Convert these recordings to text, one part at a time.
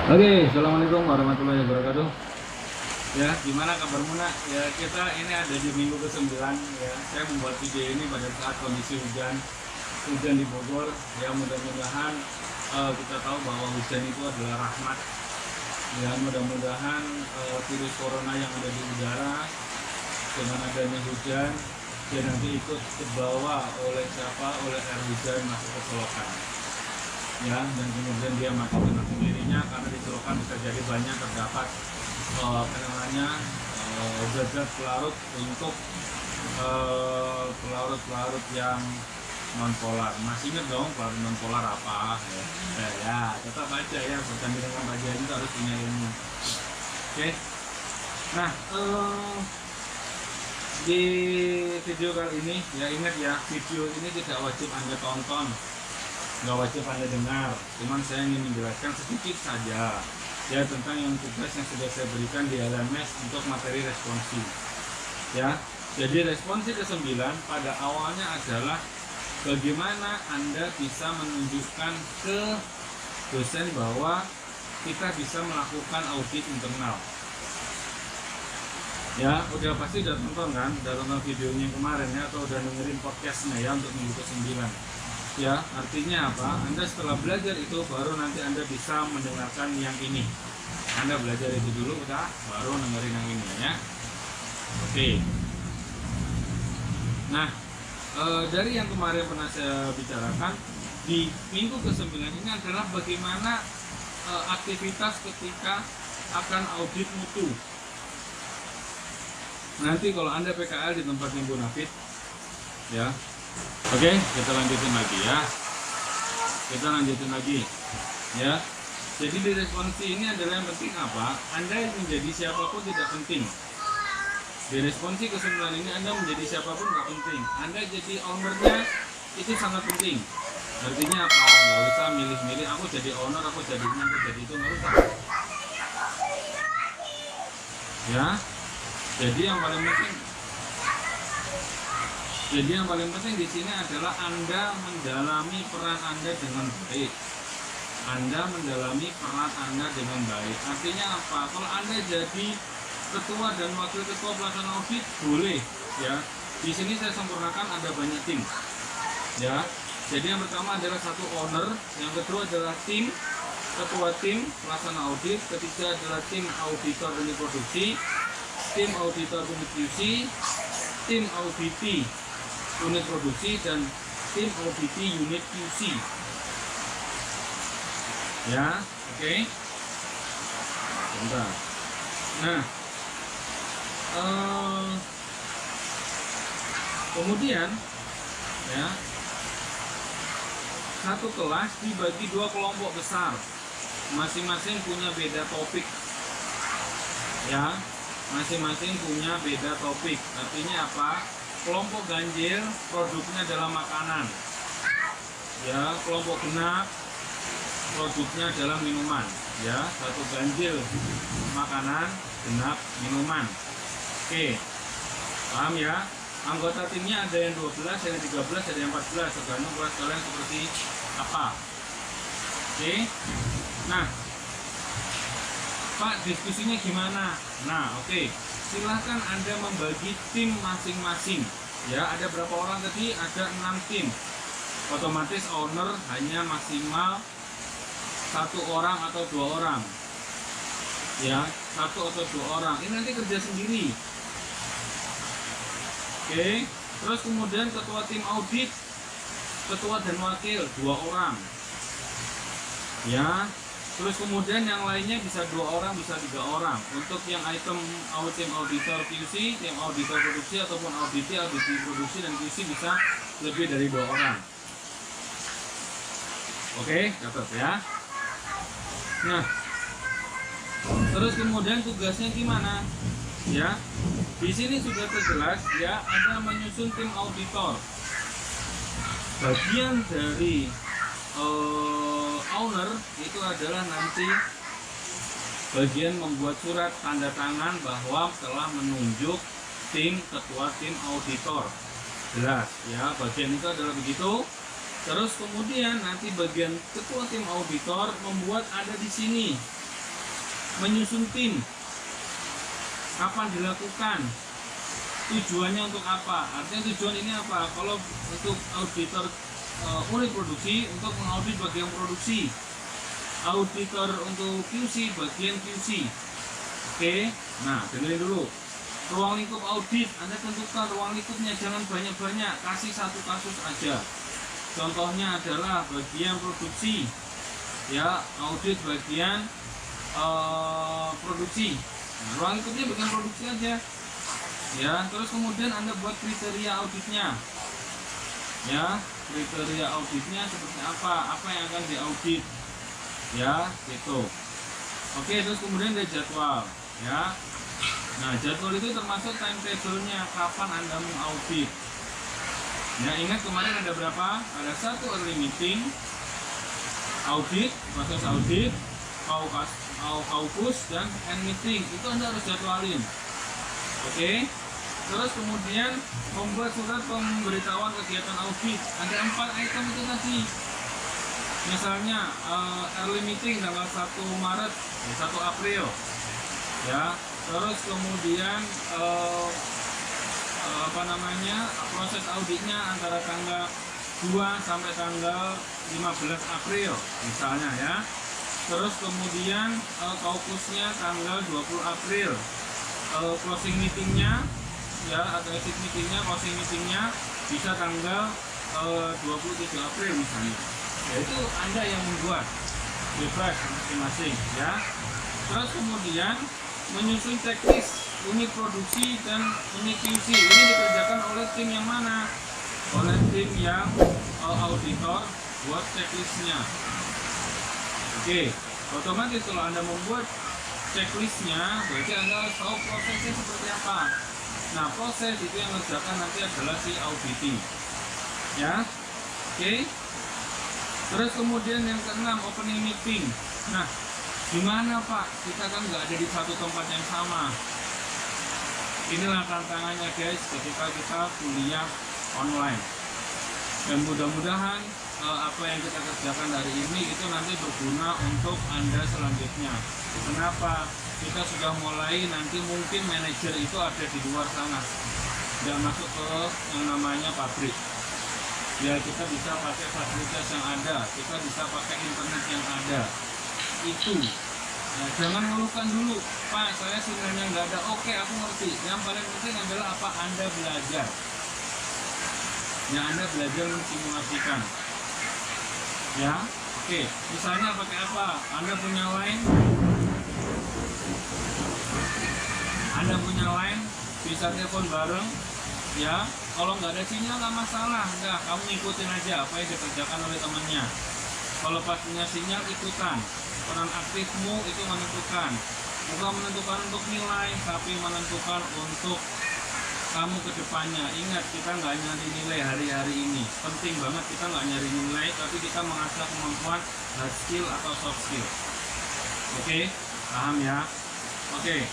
Oke, assalamualaikum warahmatullahi wabarakatuh. Ya, gimana kabarmu nak? Ya, kita ini ada di minggu ke-9 ya. Saya membuat video ini pada saat kondisi hujan di Bogor. Ya, mudah-mudahan kita tahu bahwa hujan itu adalah rahmat. Ya, mudah-mudahan virus corona yang ada di udara dengan adanya hujan dia nanti ikut terbawa oleh siapa? Oleh air hujan masuk ke selokan. Ya, dan kemudian dia mati dengan sendirinya karena di selokan bisa jadi banyak terdapat zat-zat pelarut untuk pelarut-pelarut yang non polar. Masih ingat dong pelarut non polar apa? Ya, tetap aja ya bertanding dengan raja itu harus punya ilmu. Oke. Nah, di video kali ini ya ingat ya, video ini tidak wajib Anda tonton, nggak wajib Anda dengar, cuman saya ingin menjelaskan sedikit saja ya tentang yang tugas yang sudah saya berikan di LMS untuk materi responsi ya. Jadi responsi ke-9 pada awalnya adalah bagaimana Anda bisa menunjukkan ke dosen bahwa kita bisa melakukan audit internal ya. Udah pasti udah tonton kan, udah tonton videonya yang kemarin ya, atau udah dengerin podcastnya ya untuk minggu ke-9 ya. Artinya apa? Anda setelah belajar itu baru nanti Anda bisa mendengarkan yang ini. Anda belajar itu dulu udah, baru dengerin yang ini ya. Oke. Nah, dari yang kemarin pernah saya bicarakan di minggu ke-9 ini adalah bagaimana aktivitas ketika akan audit mutu. Nanti kalau Anda PKL di tempat Ibu Nafid ya. Oke, kita lanjutin lagi ya. Kita lanjutin lagi ya. Jadi di responsi ini adalah yang penting apa? Anda menjadi siapapun tidak penting. Di responsi ke-9 ini Anda menjadi siapapun nggak penting. Anda jadi ownernya itu sangat penting. Artinya apa? Nggak usah milih-milih. Aku jadi owner, aku jadi ini, aku jadi itu, nggak usah. Ya. Jadi yang paling penting di sini adalah Anda mendalami peran Anda dengan baik. Anda mendalami peran Anda dengan baik. Artinya apa? Kalau Anda jadi ketua dan wakil ketua pelaksana audit boleh ya. Di sini saya sempurnakan ada banyak tim. Ya. Jadi yang pertama adalah satu owner, yang kedua adalah tim, ketua tim pelaksana audit, ketiga adalah tim auditor unit produksi, tim auditor unit QC, tim auditi unit produksi, dan tim auditi unit QC ya. Oke. Bentar. Nah, kemudian ya, satu kelas dibagi dua kelompok besar, masing-masing punya beda topik ya. Masing-masing punya beda topik. Artinya apa? Kelompok ganjil produknya adalah makanan ya. Kelompok genap produknya adalah minuman ya. Satu ganjil makanan, genap minuman. Oke, paham ya? Anggota timnya ada yang 12, ada yang 13, ada yang 14, tergantung kelas kalian seperti apa. Oke. Nah, Pak, diskusinya gimana? Nah, oke. Silahkan Anda membagi tim masing-masing. Ya, ada berapa orang tadi? Ada 6 tim. Otomatis owner hanya maksimal 1 orang atau 2 orang. Ya, 1 atau 2 orang. Ini nanti kerja sendiri. Oke. Terus kemudian ketua tim audit, ketua dan wakil 2 orang. Ya. Terus kemudian yang lainnya bisa 2 orang, bisa 3 orang. Untuk yang item tim auditor QC, tim auditor produksi ataupun auditi produksi dan QC bisa lebih dari 2 orang. Oke, catat ya. Nah, terus kemudian tugasnya gimana? Ya, di sini sudah terjelas ya, ada menyusun tim auditor. Bagian dari owner itu adalah nanti bagian membuat surat tanda tangan bahwa telah menunjuk tim ketua tim auditor. Jelas ya, bagian itu adalah begitu. Terus kemudian nanti bagian ketua tim auditor membuat ada di sini menyusun tim, kapan dilakukan, tujuannya untuk apa. Artinya tujuan ini apa? Kalau untuk auditor unit produksi, untuk mengaudit bagian produksi, auditor untuk QC bagian QC. Oke, nah dengerin dulu. Ruang lingkup audit, Anda tentukan ruang lingkupnya, jangan banyak-banyak, kasih satu kasus aja. Contohnya adalah bagian produksi, ya, audit bagian produksi. Nah, ruang lingkupnya bagian produksi aja, ya. Terus kemudian Anda buat kriteria auditnya, ya, kriteria auditnya seperti apa yang akan diaudit, ya, gitu. Oke, terus kemudian ada jadwal, ya. Nah, jadwal itu termasuk timetable-nya, kapan Anda mengaudit. Ya, ingat kemarin ada berapa? Ada 1 early meeting, audit, proses audit, kaukus, dan end meeting. Itu Anda harus jadwalin. Oke. Terus kemudian membuat surat pemberitahuan kegiatan audit. Ada 4 item itu tadi. Misalnya early meeting tanggal 1 Maret, 1 April, ya. Terus kemudian proses auditnya antara tanggal 2 sampai tanggal 15 April misalnya, ya. Terus kemudian kaukusnya tanggal 20 April, closing meetingnya, ya, atau exit meetingnya, closing meetingnya bisa tanggal 27 April misalnya. Ya, itu Anda yang membuat, bebas masing-masing, ya. Terus kemudian menyusun checklist unit produksi dan unit QC. Ini dikerjakan oleh tim yang mana? Oleh tim yang auditor buat checklistnya. Oke, otomatis kalau Anda membuat checklistnya, berarti Anda harus tahu prosesnya seperti apa. Nah, proses itu yang mengerjakan nanti adalah si auditing, ya. Oke. Terus kemudian yang keenam, opening meeting. Nah, gimana Pak? Kita kan nggak ada di satu tempat yang sama. Inilah tantangannya guys ketika kita kuliah online. Dan mudah-mudahan apa yang kita kerjakan hari ini itu nanti berguna untuk Anda selanjutnya. Kenapa? Kita sudah mulai nanti mungkin manajer itu ada di luar sana, tidak masuk ke yang namanya pabrik. Ya, kita bisa pakai fasilitas yang ada, kita bisa pakai internet yang ada. Itu nah, jangan ngeluhkan dulu, Pak, saya sinyalnya nggak ada. Oke, aku ngerti. Yang paling penting adalah apa? Anda belajar. Ya, Anda belajar mensimulasikan. Ya, oke. Misalnya pakai apa? Anda punya line, bisa telepon bareng. Ya, kalau nggak ada sinyal nggak masalah. Nggak, kamu ikutin aja apa yang dikerjakan oleh temannya. Kalau pas punya sinyal, ikutan. Peran aktifmu itu menentukan, bukan menentukan untuk nilai, tapi menentukan untuk kamu ke depannya. Ingat, kita nggak nyari nilai hari-hari ini. Penting banget kita nggak nyari nilai, tapi kita mengasah kemampuan hard skill atau soft skill. Oke, paham ya? Oke.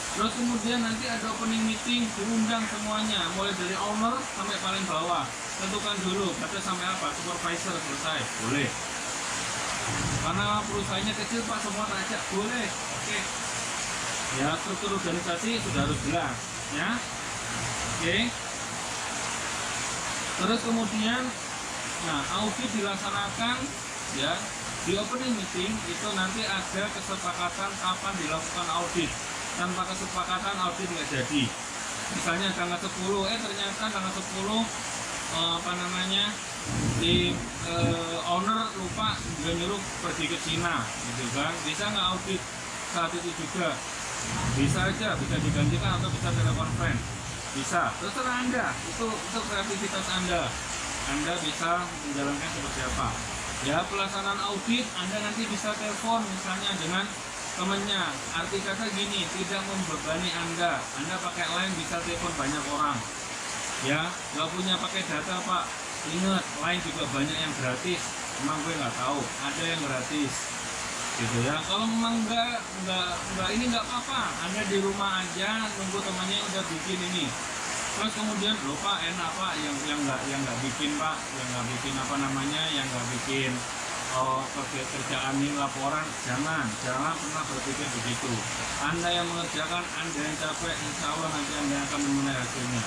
Terus kemudian nanti ada opening meeting, diundang semuanya, mulai dari owner sampai paling bawah. Tentukan dulu, batas sampai apa? Supervisor selesai, boleh. Karena perusahaannya kecil Pak, semua ajak, boleh. Oke. Ya, struktur organisasi sudah harus jelas, ya. Oke. Terus kemudian, nah, audit dilaksanakan, ya. Di opening meeting itu nanti ada kesepakatan kapan dilakukan audit. Tanpa kesepakatan audit nggak jadi. Misalnya tanggal 10, ternyata tanggal 10 di owner lupa nyuruh pergi ke Cina, gitu kan? Bisa nggak audit saat itu juga? Bisa aja, bisa digantikan atau bisa telekonferensi, bisa. Terserah Anda, itu kreativitas Anda. Anda bisa menjalankan seperti apa. Ya, pelaksanaan audit Anda nanti bisa telepon misalnya dengan temannya. Arti kata gini, tidak membebani Anda. Anda pakai line bisa telepon banyak orang. Ya, nggak punya pakai data Pak. Ingat, line juga banyak yang gratis. Emang gue nggak tahu, ada yang gratis, gitu ya. Kalau memang ini nggak apa-apa. Anda di rumah aja nunggu temannya udah bikin ini. Terus kemudian lupa enak Pak yang nggak bikin Pak, yang nggak bikin yang nggak bikin kerjaan ini laporan, jangan pernah berpikir begitu. Anda yang mengerjakan, Anda yang capek, insya Allah nanti Anda akan menilai hasilnya.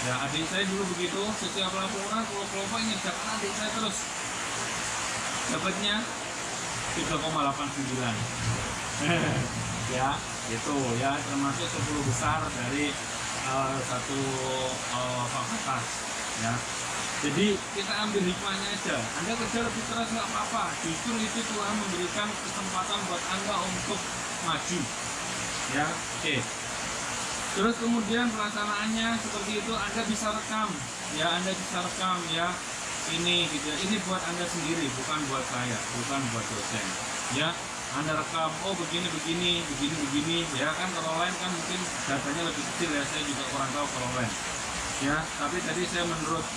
Ya, adik saya dulu begitu, setiap laporan kalau kelompok ngerjakan adik saya terus dapatnya 3,89. Ya, itu ya termasuk 10 besar dari satu fakultas ya. Jadi kita ambil hikmahnya aja. Anda kerja lebih keras nggak apa-apa. Justru itu Tuhan memberikan kesempatan buat Anda untuk maju. Ya, oke. Terus kemudian pelaksanaannya seperti itu Anda bisa rekam. Ya, Anda bisa rekam ya. Ini gitu. Ini buat Anda sendiri, bukan buat saya, bukan buat dosen. Ya, Anda rekam. Oh begini. Ya kan kalau lain kan mungkin datanya lebih kecil ya. Saya juga kurang tahu kalau lain. Ya, tapi tadi saya menurut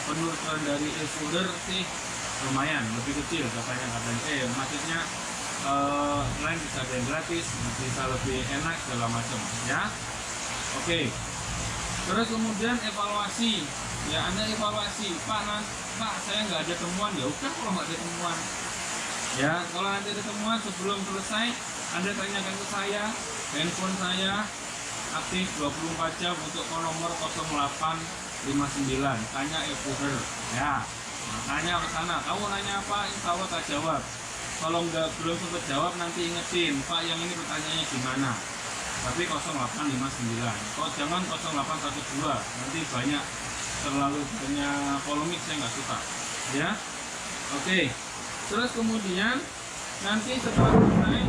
penuturan dari e-folder sih lumayan lebih kecil katanya maksudnya lain bisa ada yang gratis, bisa lebih enak segala macam ya. Oke. Terus kemudian evaluasi ya, Anda evaluasi Pak saya nggak ada temuan. Ya udah, kalau nggak ada temuan ya, kalau nanti ada temuan sebelum selesai Anda tanyakan ke saya, handphone saya aktif 24 jam untuk nomor 0859, tanya e-folder ya. Tanya ke sana, kamu nanya apa, insya Allah tak jawab. Kalau belum sempat jawab nanti ingetin, Pak yang ini pertanyaannya gimana. Tapi 0859, kok jangan 0812, nanti terlalu banyak polemik, saya nggak suka ya. Oke. Terus kemudian nanti setelah selesai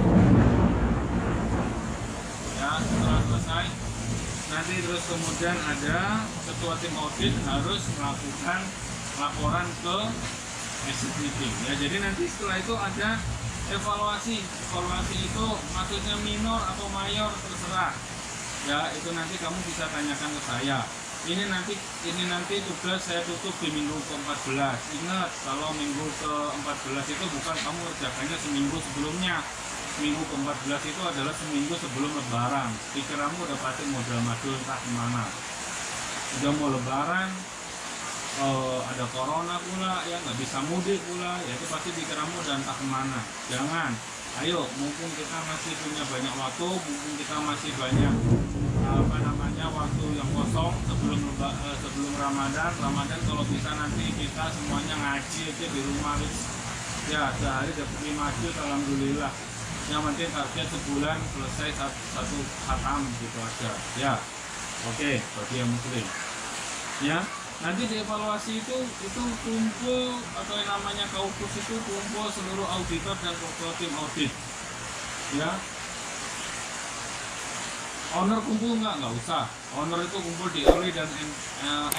nanti terus kemudian ada ketua tim audit harus melakukan laporan ke exit meeting ya. Jadi nanti setelah itu ada evaluasi itu maksudnya minor atau mayor terserah ya, itu nanti kamu bisa tanyakan ke saya. Ini nanti tugas saya tutup di minggu ke-14. Ingat, kalau minggu ke-14 itu bukan kamu kerjakannya seminggu sebelumnya. Minggu ke-14 itu adalah seminggu sebelum lebaran. Pikiranmu udah pasti modal madul entah kemana. Udah mau lebaran, ada corona pula ya, nggak bisa mudik pula ya, itu pasti pikiranmu udah entah kemana. Jangan, ayo, mumpung kita masih punya banyak waktu, mumpung kita masih banyak waktu yang kosong sebelum Ramadan kalau bisa nanti kita semuanya ngaji aja di rumah ya, sehari dapat 5 juz alhamdulillah. Yang penting target sebulan selesai satu khatam gitu aja ya. Oke, bagi yang muslim ya. Nanti dievaluasi itu kumpul atau yang namanya kaukus itu kumpul seluruh auditor dan ketua tim audit ya. Owner kumpul nggak usah. Owner itu kumpul di early dan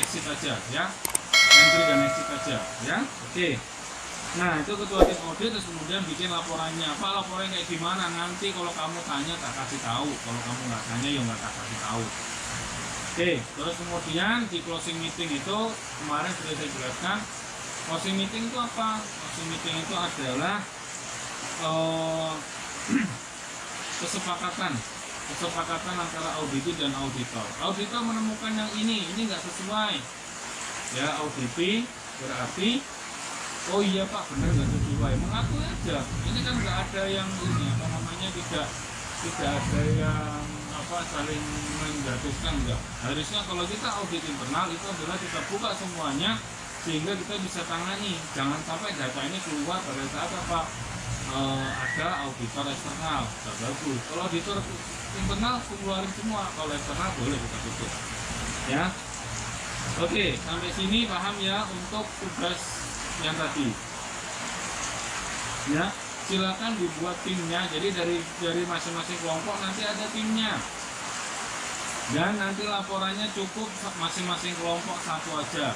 exit aja ya, entry dan exit aja ya. Oke. Nah itu ketua tim audit terus kemudian bikin laporannya. Pak, laporannya kayak gimana? Nanti kalau kamu tanya tak kasih tahu, kalau kamu nggak tanya ya nggak tak kasih tahu. Oke. Terus kemudian di closing meeting itu kemarin sudah saya jelaskan. Closing meeting itu apa? Closing meeting itu adalah kesepakatan antara auditor dan auditor. Auditor menemukan yang ini nggak sesuai ya. Audit berarti oh iya Pak, benar nggak sesuai, mengakui aja. Ini kan nggak ada yang ini tidak ada yang saling menggratiskan, enggak. Harusnya kalau kita audit internal itu adalah kita buka semuanya sehingga kita bisa tangani. Jangan sampai data ini keluar pada saat ada auditor eksternal, tidak bagus. Kalau auditor internal keluarin semua, kalau eksternal boleh kita tutup ya. Oke, sampai sini paham ya untuk tugas yang tadi ya. Silakan dibuat timnya. Jadi dari masing-masing kelompok nanti ada timnya, dan nanti laporannya cukup masing-masing kelompok satu aja.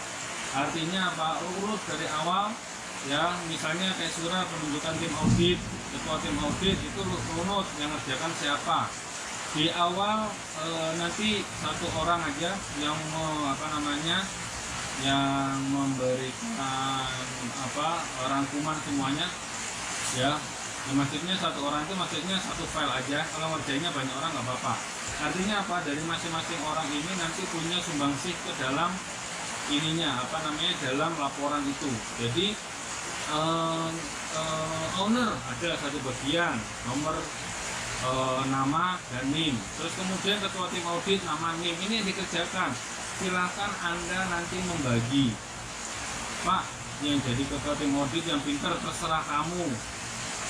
Artinya apa? Urus dari awal ya, misalnya kayak surat penunjukan tim audit, ketua tim audit itu runut yang ngerjakan siapa. Di awal nanti satu orang aja yang yang memberikan rangkuman semuanya ya. Maksudnya satu orang itu maksudnya satu file aja. Kalau ngerjainnya banyak orang nggak apa-apa. Artinya apa? Dari masing-masing orang ini nanti punya sumbangsih ke dalam dalam laporan itu. Jadi owner ada satu bagian, nomor nama dan NIM. Terus kemudian ketua tim audit nama NIM, ini yang dikerjakan. Silakan Anda nanti membagi. Pak, yang jadi ketua tim audit yang pintar terserah kamu.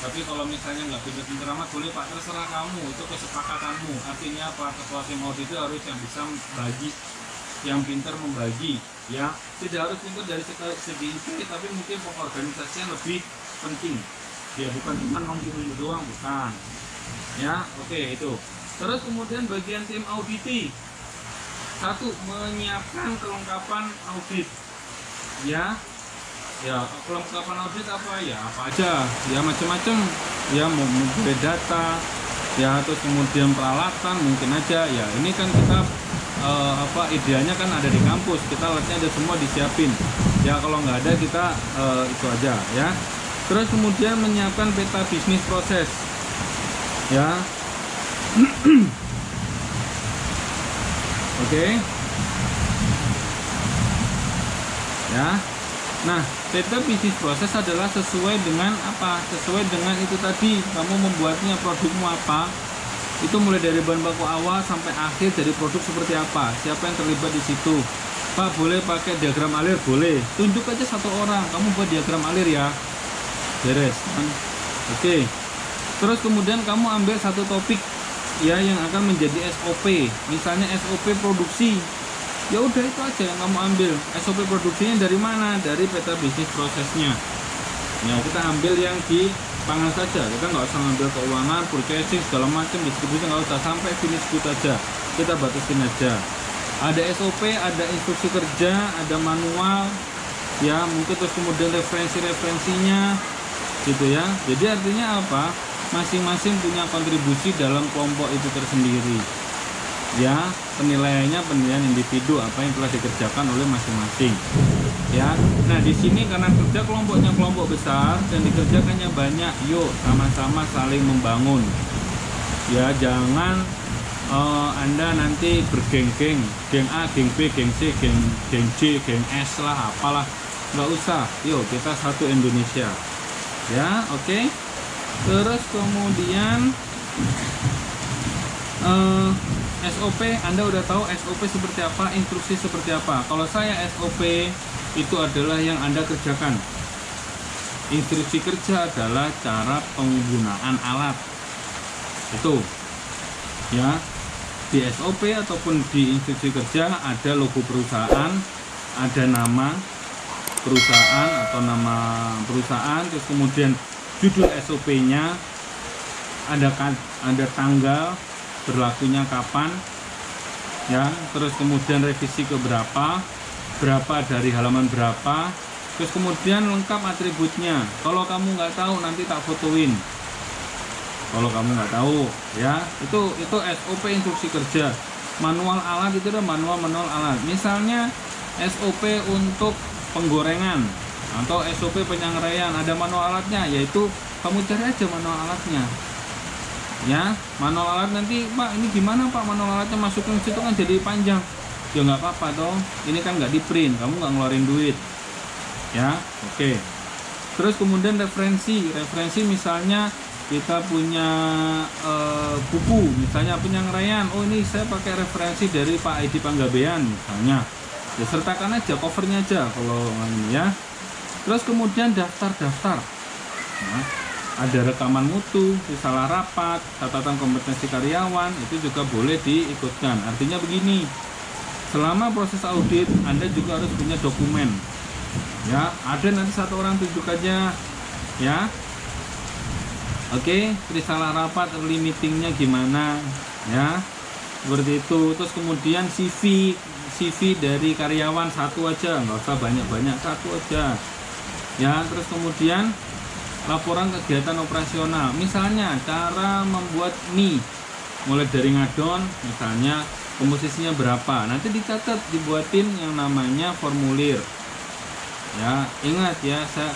Tapi kalau misalnya nggak pintar-pintar amat boleh Pak, terserah kamu, itu kesepakatanmu. Artinya Pak, ketua tim audit itu harus yang bisa bagi, yang pintar membagi, ya. Tidak harus pintar dari segi itu, tapi mungkin pengorganisasian lebih penting. Ya bukan cuma nongkrong doang, bukan. Ya, oke itu. Terus kemudian bagian tim auditi. Satu, menyiapkan kelengkapan audit. Ya, kelengkapan audit apa ya? Apa aja? Ya macam-macam. Ya mau mulai data, ya terus kemudian peralatan mungkin aja. Ya ini kan kita idealnya kan ada di kampus. Kita alatnya ada semua disiapin. Ya kalau nggak ada kita itu aja ya. Terus kemudian menyiapkan peta bisnis proses. Ya. Oke. Ya. Nah, peta bisnis proses adalah sesuai dengan apa? Sesuai dengan itu tadi, kamu membuatnya produkmu apa? Itu mulai dari bahan baku awal sampai akhir dari produk seperti apa? Siapa yang terlibat di situ? Pak, boleh pakai diagram alir? Boleh. Tunjuk aja satu orang, kamu buat diagram alir ya. Beres. Oke. Terus kemudian kamu ambil satu topik ya yang akan menjadi SOP. Misalnya SOP produksi. Ya udah itu aja yang kamu ambil. SOP produksinya dari mana? Dari peta bisnis prosesnya. Ya kita ambil yang di pangan saja. Kita nggak usah ngambil keuangan, purchasing segala macam, distribusi nggak usah, sampai finish good aja. Kita batasin aja. Ada SOP, ada instruksi kerja, ada manual. Ya mungkin terus kemudian referensinya, gitu ya. Jadi artinya apa? Masing-masing punya kontribusi dalam kelompok itu tersendiri. Ya, penilaiannya penilaian individu apa yang telah dikerjakan oleh masing-masing. Ya, nah di sini karena kerja kelompoknya kelompok besar dan dikerjakannya banyak, yuk sama-sama saling membangun. Ya, jangan Anda nanti bergeng-geng, geng A, geng B, geng C, geng C, geng S lah, apalah, nggak usah. Yuk kita satu Indonesia. Ya, oke. Terus kemudian SOP, Anda udah tahu SOP seperti apa, instruksi seperti apa. Kalau saya SOP itu adalah yang Anda kerjakan. Instruksi kerja adalah cara penggunaan alat. Itu. Ya. Di SOP ataupun di instruksi kerja ada logo perusahaan, ada nama perusahaan atau nama perusahaan, terus kemudian judul SOP-nya, ada tanggal berlakunya kapan, ya, terus kemudian revisi ke berapa dari halaman berapa, terus kemudian lengkap atributnya. Kalau kamu nggak tahu nanti tak fotoin. Kalau kamu nggak tahu, ya, itu SOP instruksi kerja. Manual alat itu adalah manual alat. Misalnya SOP untuk penggorengan atau SOP penyangraian, ada manual alatnya, yaitu kamu cari aja manual alatnya. Ya, manual alat nanti, Pak, ini gimana Pak manual alatnya, masukin situ kan jadi panjang. Ya nggak apa-apa dong, ini kan nggak di print, kamu nggak ngeluarin duit. Ya, oke. Terus kemudian referensi misalnya kita punya buku, misalnya penyangraian, oh ini saya pakai referensi dari Pak Edi Panggabean misalnya. Ya sertakan aja, covernya aja kalau ini ya. Terus kemudian daftar. Nah, ada rekaman mutu, risalah rapat, catatan kompetensi karyawan, itu juga boleh diikutkan. Artinya begini, selama proses audit Anda juga harus punya dokumen. Ya, ada nanti satu orang tunjuk aja, ya. Oke, risalah rapat, early meetingnya gimana, ya, seperti itu. Terus kemudian CV dari karyawan satu aja, nggak usah banyak-banyak, satu aja. Ya, terus kemudian laporan kegiatan operasional, misalnya cara membuat mie, mulai dari ngadon, misalnya komposisinya berapa, nanti dicatat, dibuatin yang namanya formulir. Ya, ingat ya, saya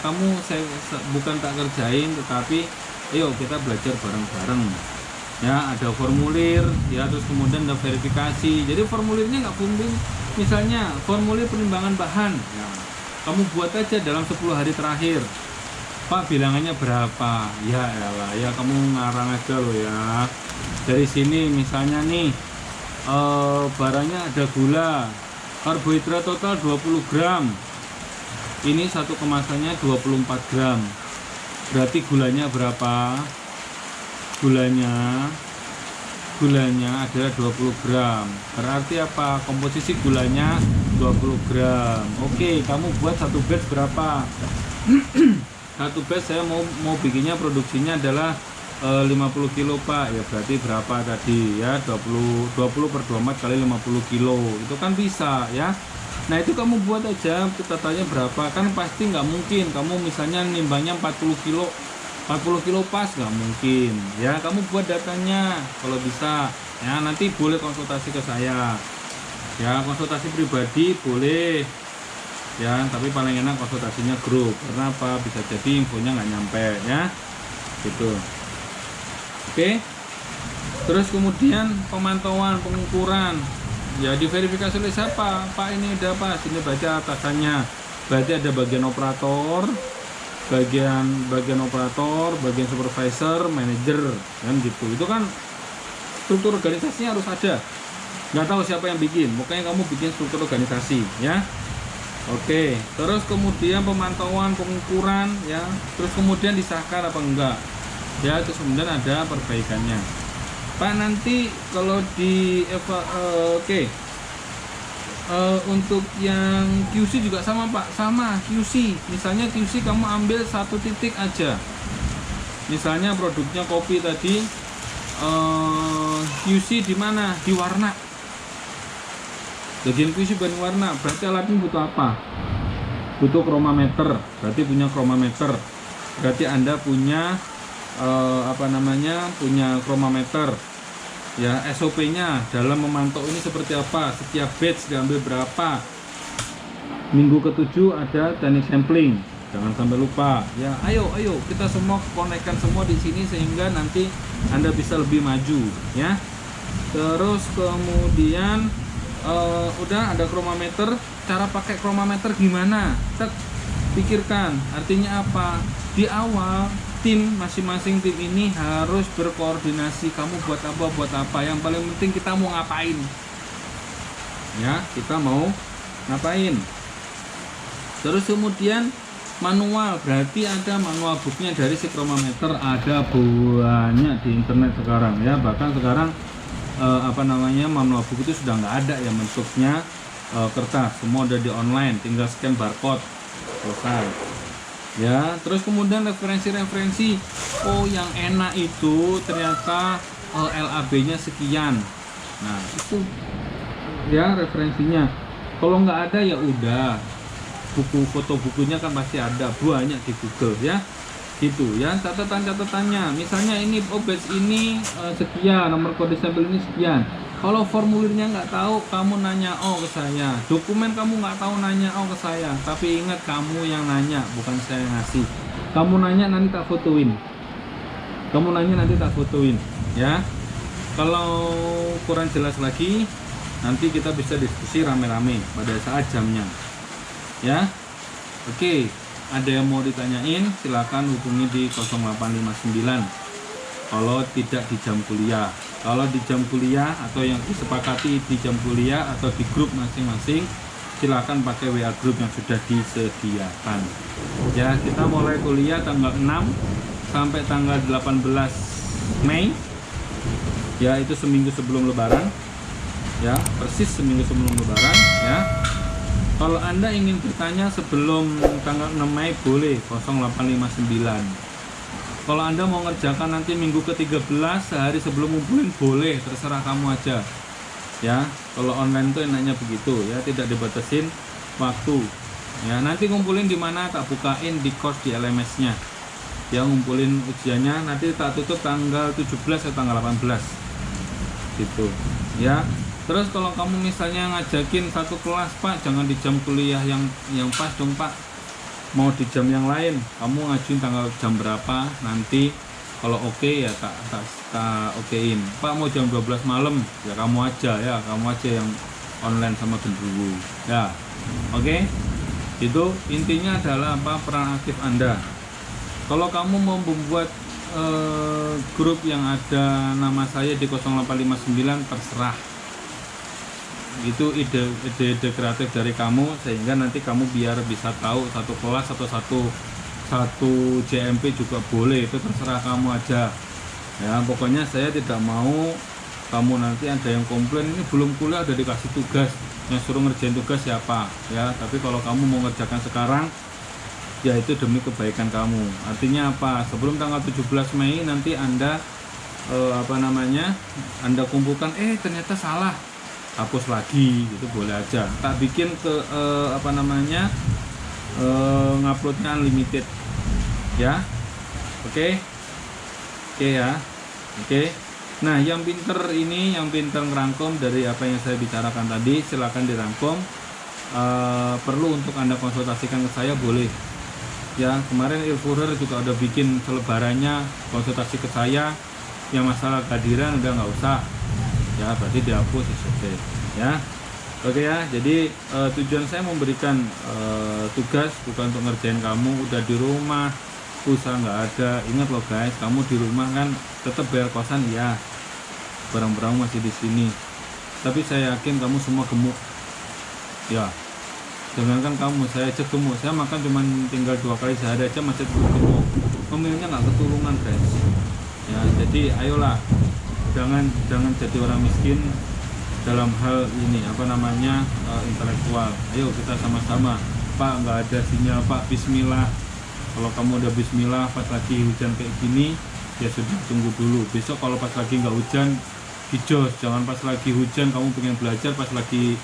bukan tak kerjain, tetapi ayo kita belajar bareng-bareng. Ya, ada formulir, ya, terus kemudian ada verifikasi. Jadi formulirnya nggak penting, misalnya formulir penimbangan bahan, ya, kamu buat aja dalam 10 hari terakhir. Pak bilangannya berapa? Ya elah, ya kamu ngarang aja loh ya. Dari sini misalnya nih barangnya ada gula, karbohidrat total 20 gram. Ini satu kemasannya 24 gram. Berarti gulanya berapa? Gulanya adalah 20 gram. Berarti apa? Komposisi gulanya 20 gram. Oke, kamu buat satu batch berapa? Satu batch saya mau bikinnya produksinya adalah 50 kilo Pak. Ya berarti berapa tadi ya? 20 per 24 kali 50 kilo. Itu kan bisa ya. Nah itu kamu buat aja totalnya berapa. Kan pasti nggak mungkin kamu misalnya nimbangnya 40 kilo pas, nggak mungkin ya. Kamu buat datanya kalau bisa ya. Nanti boleh konsultasi ke saya ya, konsultasi pribadi boleh ya, tapi paling enak konsultasinya grup. Karena apa? Bisa jadi infonya nggak nyampe ya gitu. Oke, terus kemudian pemantauan, pengukuran ya, diverifikasi oleh siapa? Pak ini udah pas, ini baca atasannya, berarti ada bagian operator, bagian operator, bagian supervisor, manajer kan gitu. Itu kan struktur organisasinya harus ada. Nggak tahu siapa yang bikin, pokoknya kamu bikin struktur organisasi ya. Oke, terus kemudian pemantauan, pengukuran ya, terus kemudian disahkan apa enggak ya, terus kemudian ada perbaikannya. Pak nanti kalau di untuk yang QC juga sama Pak, sama QC. Misalnya QC kamu ambil satu titik aja, misalnya produknya kopi tadi, QC di mana? Di warna. Bagian QC bagian warna, berarti alatnya butuh apa? Butuh kromameter, berarti punya kromameter. Berarti Anda punya punya kromameter. Ya, SOP-nya dalam memantau ini seperti apa? Setiap batch diambil berapa? Minggu ke-7 ada teknik sampling. Jangan sampai lupa. Ya, ayo kita semua konekkan semua di sini sehingga nanti Anda bisa lebih maju, ya. Terus kemudian udah ada kromameter, cara pakai kromameter gimana? Kita pikirkan, artinya apa? Di awal tim, masing-masing tim ini harus berkoordinasi, kamu buat apa, yang paling penting kita mau ngapain ya, kita mau ngapain. Terus kemudian manual, berarti ada manual booknya dari si kromameter, ada banyak di internet sekarang ya. Bahkan sekarang manual book itu sudah nggak ada ya bentuknya kertas, semua udah di online, tinggal scan barcode selesai ya. Terus kemudian referensi, oh yang enak itu ternyata LAB-nya sekian, nah itu ya referensinya. Kalau nggak ada ya udah, buku foto bukunya kan pasti ada banyak di Google ya gitu ya. Catatan-catatannya misalnya ini batch ini sekian, nomor kode sampel ini sekian. Kalau formulirnya nggak tahu, kamu nanya ke saya. Dokumen kamu nggak tahu, nanya ke saya. Tapi ingat, kamu yang nanya, bukan saya yang ngasih. Kamu nanya nanti tak fotoin. Ya. Kalau kurang jelas lagi, nanti kita bisa diskusi rame-rame pada saat jamnya ya. Oke, ada yang mau ditanyain silakan hubungi di 0859 kalau tidak di jam kuliah. Kalau di jam kuliah atau yang disepakati di jam kuliah atau di grup masing-masing, silakan pakai WA grup yang sudah disediakan ya. Kita mulai kuliah tanggal 6 sampai tanggal 18 Mei ya, itu seminggu sebelum lebaran ya, persis seminggu sebelum lebaran ya. Kalau Anda ingin bertanya sebelum tanggal 6 Mei boleh 0859. Kalau Anda mau ngerjakan nanti minggu ke-13 sehari sebelum ngumpulin boleh, terserah kamu aja ya. Kalau online tuh enaknya begitu ya, tidak dibatasin waktu ya. Nanti ngumpulin di mana tak bukain di course di LMS-nya ya. Ngumpulin ujiannya nanti tak tutup tanggal 17 atau tanggal 18 gitu ya. Terus kalau kamu misalnya ngajakin satu kelas, Pak jangan di jam kuliah yang pas dong Pak, mau di jam yang lain, kamu ngajuin tanggal jam berapa nanti. Kalau oke ya tak okein. Pak mau jam 12 malam ya, kamu aja yang online sama genderuwo ya. Oke, itu intinya adalah apa, peran aktif Anda Kalau kamu mau membuat grup yang ada nama saya di 0859, terserah. Itu ide kreatif dari kamu, sehingga nanti kamu biar bisa tahu satu kelas atau satu JMP juga boleh, itu terserah kamu aja ya. Pokoknya saya tidak mau kamu nanti ada yang komplain, ini belum kuliah udah dikasih tugas, yang suruh ngerjain tugas siapa ya. Tapi kalau kamu mau ngerjakan sekarang ya itu demi kebaikan kamu. Artinya apa? Sebelum tanggal 17 Mei nanti Anda Anda kumpulkan, ternyata salah, hapus lagi, gitu boleh aja. Tak bikin ke nguploadnya unlimited ya. Oke ya. Oke. Nah, yang pinter ngerangkum dari apa yang saya bicarakan tadi, silakan dirangkum. Perlu untuk Anda konsultasikan ke saya, boleh ya. Kemarin Ilfurer juga udah bikin selebarannya, konsultasi ke saya. Yang masalah kehadiran udah nggak usah ya, berarti dihapus ya. Oke ya. Jadi tujuan saya memberikan tugas bukan untuk ngerjain kamu udah di rumah, usaha nggak ada. Ingat loh guys, kamu di rumah kan tetap bayar kosan ya, barang-barang masih di sini, tapi saya yakin kamu semua gemuk ya. Jangankan kamu, saya aja gemuk, saya makan cuma tinggal 2 kali sehari aja masih gemuk, pemilihnya nggak keturunan guys ya. Jadi ayolah, jangan jadi orang miskin dalam hal ini intelektual. Ayo kita sama-sama, Pak nggak ada sinyal Pak, bismillah. Kalau kamu udah bismillah pas lagi hujan kayak gini ya sudah, tunggu dulu. Besok kalau pas lagi nggak hujan, hijau. Jangan pas lagi hujan kamu pengen belajar, pas lagi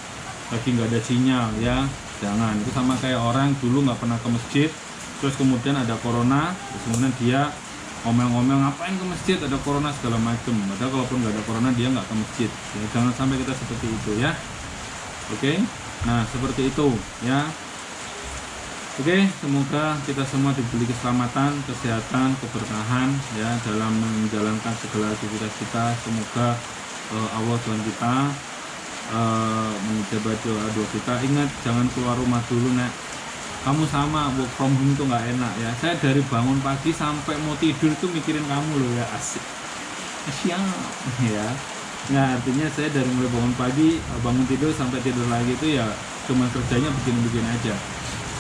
nggak ada sinyal ya. Jangan. Itu sama kayak orang dulu nggak pernah ke masjid, terus kemudian ada corona, terus kemudian dia ngomel-ngomel ngapain ke masjid, ada corona segala macem. Padahal kalaupun nggak ada corona dia nggak ke masjid ya. Jangan sampai kita seperti itu ya. Oke. Nah seperti itu ya. Oke, semoga kita semua diberi keselamatan, kesehatan, keberkahan ya dalam menjalankan segala aktivitas kita. Semoga Allah Tuhan kita menjabat doa kita. Ingat, jangan keluar rumah dulu nak. Kamu sama work from home itu nggak enak ya. Saya dari bangun pagi sampai mau tidur tuh mikirin kamu loh ya. Asik, siap ya. Nah artinya saya dari mulai bangun pagi, bangun tidur sampai tidur lagi itu ya cuma kerjanya begini-begini aja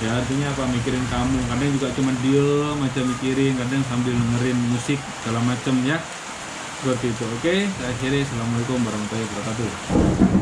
ya. Artinya apa, mikirin kamu. Kadang juga cuma diem aja mikirin, kadang sambil dengerin musik segala macam ya, seperti itu. Oke, saya akhiri. Assalamualaikum warahmatullahi wabarakatuh.